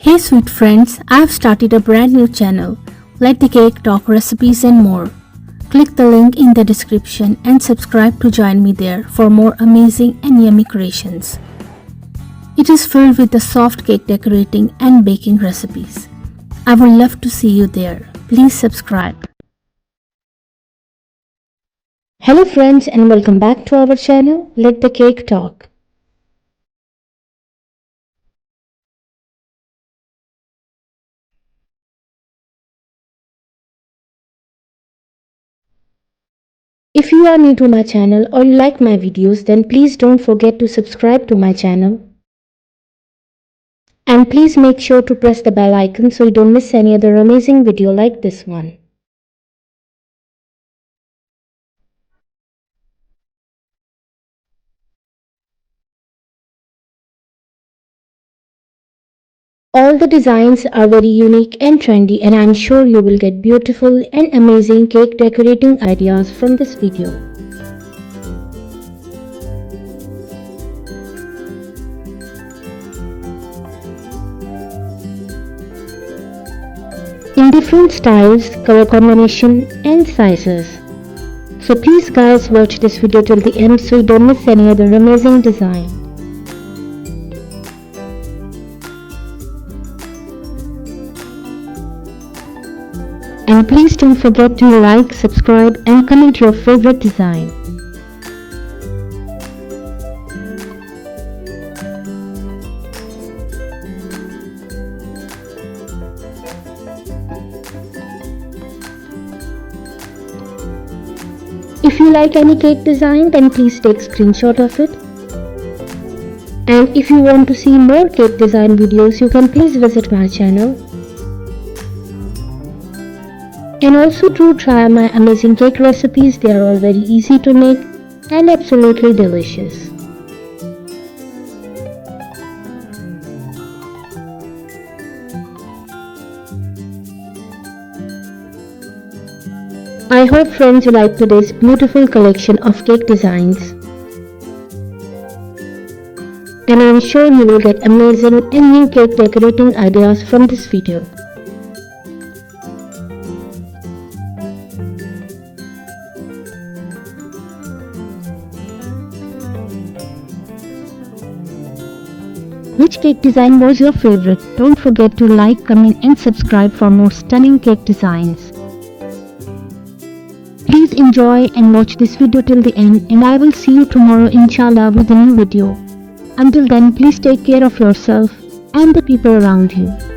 Hey sweet friends, I've started a brand new channel, Let the Cake Talk Recipes and more. Click the link in the description and subscribe to join me there for more amazing and yummy creations. It is filled with the soft cake decorating and baking recipes. I would love to see you there. Please subscribe. Hello friends and welcome back to our channel, Let the Cake Talk. If you are new to my channel or you like my videos, then please don't forget to subscribe to my channel. And please make sure to press the bell icon so you don't miss any other amazing video like this one. All the designs are very unique and trendy, and I'm sure you will get beautiful and amazing cake decorating ideas from this video. In different styles, color combination and sizes. So please guys watch this video till the end so you don't miss any other amazing design. And please don't forget to like, subscribe and comment your favorite design. If you like any cake design, then please take screenshot of it. And if you want to see more cake design videos, you can please visit my channel. And also do try my amazing cake recipes. They are all very easy to make and absolutely delicious. I hope friends you like today's beautiful collection of cake designs. And I'm sure you will get amazing and new cake decorating ideas from this video. Which cake design was your favorite? Don't forget to like, comment and subscribe for more stunning cake designs. Please enjoy and watch this video till the end, and I will see you tomorrow inshallah with a new video. Until then, please take care of yourself and the people around you.